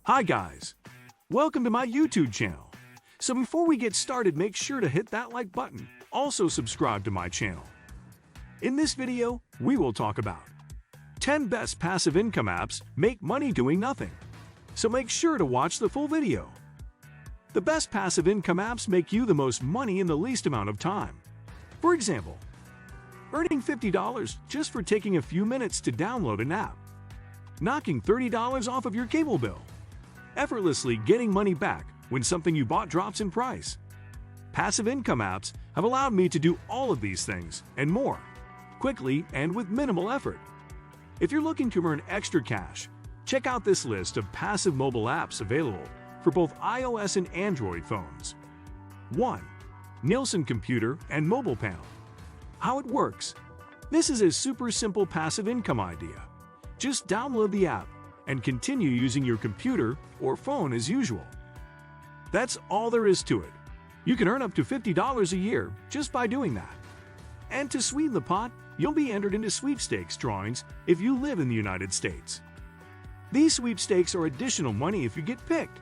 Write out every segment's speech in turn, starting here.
Hi guys, welcome to my YouTube channel. So before we get started, make sure to hit that like button. Also subscribe to my channel. In this video, we will talk about 10 best passive income apps make money doing nothing. So make sure to watch the full video. The best passive income apps make you the most money in the least amount of time. For example, earning $50 just for taking a few minutes to download an app, knocking $30 off of your cable bill, effortlessly getting money back when something you bought drops in price. Passive income apps have allowed me to do all of these things and more, quickly and with minimal effort. If you're looking to earn extra cash, check out this list of passive mobile apps available for both iOS and Android phones. 1. Nielsen Computer and Mobile Panel. How it works. This is a super simple passive income idea. Just download the app and continue using your computer or phone as usual. That's all there is to it. You can earn up to $50 a year just by doing that. And to sweeten the pot, you'll be entered into sweepstakes drawings if you live in the United States. These sweepstakes are additional money if you get picked.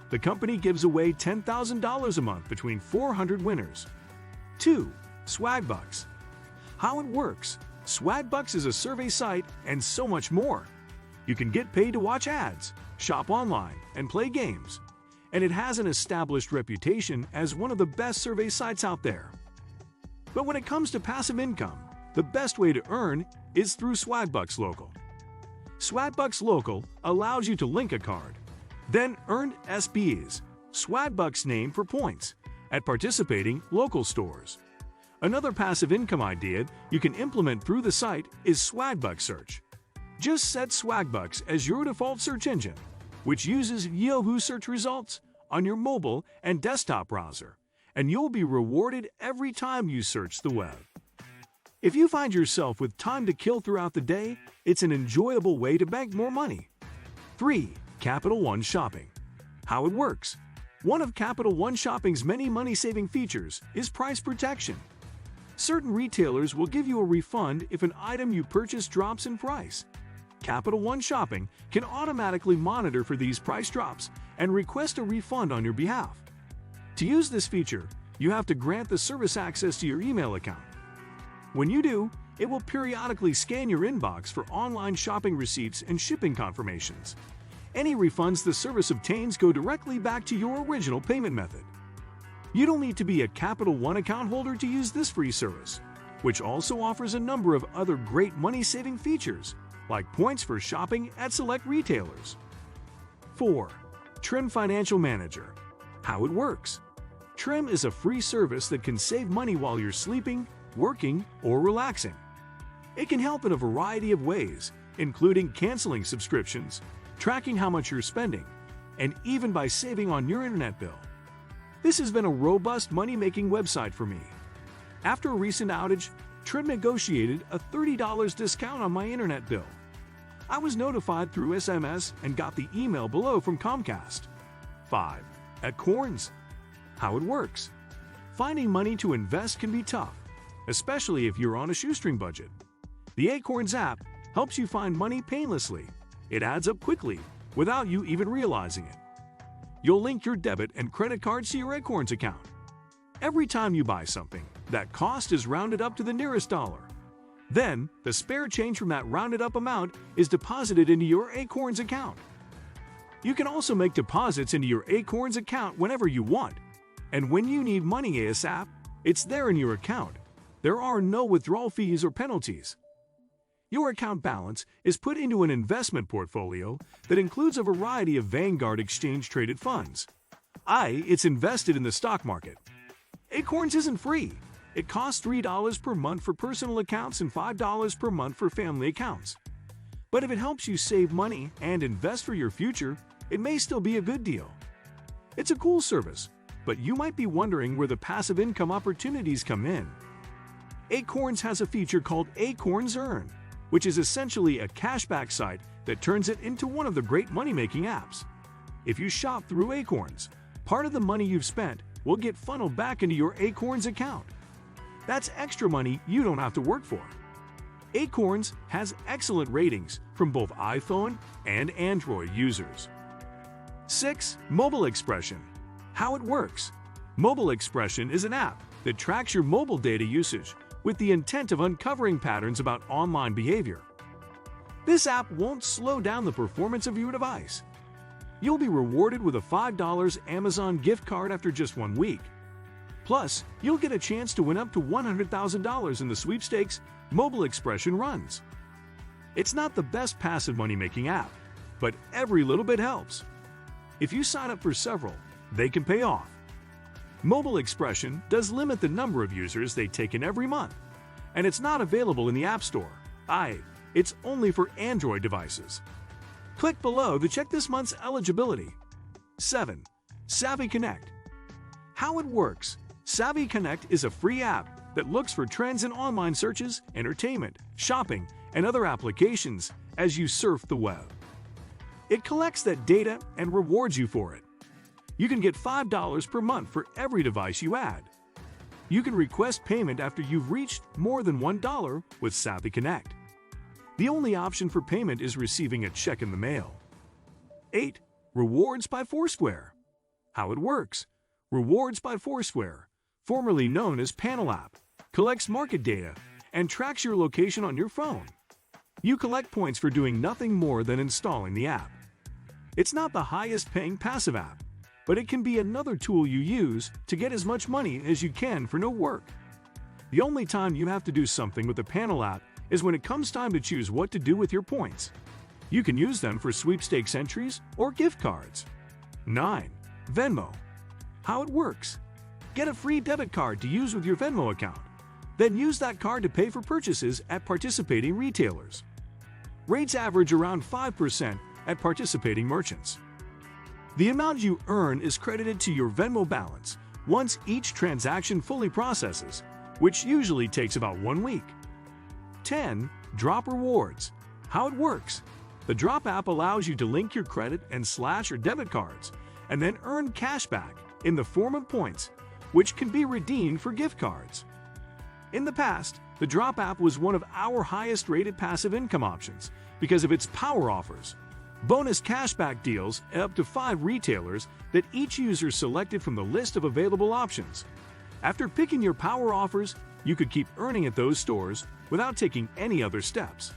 The company gives away $10,000 a month between 400 winners. 2. Swagbucks. How it works. Swagbucks is a survey site and so much more. You can get paid to watch ads, shop online, and play games. And it has an established reputation as one of the best survey sites out there. But when it comes to passive income, the best way to earn is through Swagbucks Local. Swagbucks Local allows you to link a card, then earn SBs, Swagbucks name for points, at participating local stores. Another passive income idea you can implement through the site is Swagbucks Search. Just set Swagbucks as your default search engine, which uses Yahoo search results on your mobile and desktop browser, and you'll be rewarded every time you search the web. If you find yourself with time to kill throughout the day, it's an enjoyable way to bank more money. 3. Capital One Shopping. How it works. One of Capital One Shopping's many money-saving features is price protection. Certain retailers will give you a refund if an item you purchase drops in price. Capital One Shopping can automatically monitor for these price drops and request a refund on your behalf. To use this feature, you have to grant the service access to your email account. When you do, it will periodically scan your inbox for online shopping receipts and shipping confirmations. Any refunds the service obtains go directly back to your original payment method. You don't need to be a Capital One account holder to use this free service, which also offers a number of other great money-saving features, like points for shopping at select retailers. 4. Trim Financial Manager. How it works. Trim is a free service that can save money while you're sleeping, working, or relaxing. It can help in a variety of ways, including canceling subscriptions, tracking how much you're spending, and even by saving on your internet bill. This has been a robust money-making website for me. After a recent outage, Trim negotiated a $30 discount on my internet bill. I was notified through SMS and got the email below from Comcast. 5. Acorns. How it works. Finding money to invest can be tough, especially if you're on a shoestring budget. The Acorns app helps you find money painlessly. It adds up quickly, without you even realizing it. You'll link your debit and credit cards to your Acorns account. Every time you buy something, that cost is rounded up to the nearest dollar. Then, the spare change from that rounded up amount is deposited into your Acorns account. You can also make deposits into your Acorns account whenever you want. And when you need money ASAP, it's there in your account. There are no withdrawal fees or penalties. Your account balance is put into an investment portfolio that includes a variety of Vanguard exchange-traded funds. It's invested in the stock market. Acorns isn't free. It costs $3 per month for personal accounts and $5 per month for family accounts. But if it helps you save money and invest for your future, it may still be a good deal. It's a cool service, but you might be wondering where the passive income opportunities come in. Acorns has a feature called Acorns Earn, which is essentially a cashback site that turns it into one of the great money-making apps. If you shop through Acorns, part of the money you've spent will get funneled back into your Acorns account. That's extra money you don't have to work for. Acorns has excellent ratings from both iPhone and Android users. 6. Mobile Expression. How it works. Mobile Expression is an app that tracks your mobile data usage with the intent of uncovering patterns about online behavior. This app won't slow down the performance of your device. You'll be rewarded with a $5 Amazon gift card after just 1 week. Plus, you'll get a chance to win up to $100,000 in the sweepstakes Mobile Expression runs. It's not the best passive money-making app, but every little bit helps. If you sign up for several, they can pay off. Mobile Expression does limit the number of users they take in every month, and it's not available in the App Store. It's only for Android devices. Click below to check this month's eligibility. 7. Savvy Connect. How it works. Savvy Connect is a free app that looks for trends in online searches, entertainment, shopping, and other applications as you surf the web. It collects that data and rewards you for it. You can get $5 per month for every device you add. You can request payment after you've reached more than $1 with Savvy Connect. The only option for payment is receiving a check in the mail. 8. Rewards by Foursquare. How it works. Rewards by Foursquare, formerly known as Panel App, collects market data and tracks your location on your phone. You collect points for doing nothing more than installing the app. It's not the highest-paying passive app, but it can be another tool you use to get as much money as you can for no work. The only time you have to do something with the Panel App is when it comes time to choose what to do with your points. You can use them for sweepstakes entries or gift cards. 9. Venmo. How it works. Get a free debit card to use with your Venmo account. Then use that card to pay for purchases at participating retailers. Rates average around 5% at participating merchants. The amount you earn is credited to your Venmo balance once each transaction fully processes, which usually takes about 1 week. 10. Drop Rewards. How it works. The Drop app allows you to link your credit and slash or debit cards and then earn cash back in the form of points, which can be redeemed for gift cards. In the past, the Drop app was one of our highest-rated passive income options because of its power offers. Bonus cashback deals at up to 5 retailers that each user selected from the list of available options. After picking your power offers, you could keep earning at those stores without taking any other steps.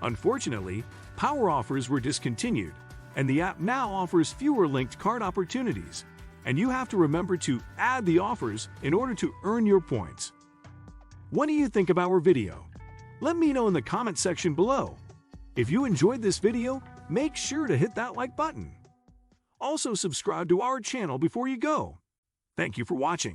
Unfortunately, power offers were discontinued, and the app now offers fewer linked card opportunities, and you have to remember to add the offers in order to earn your points. What do you think of our video? Let me know in the comment section below. If you enjoyed this video, make sure to hit that like button. Also subscribe to our channel before you go. Thank you for watching.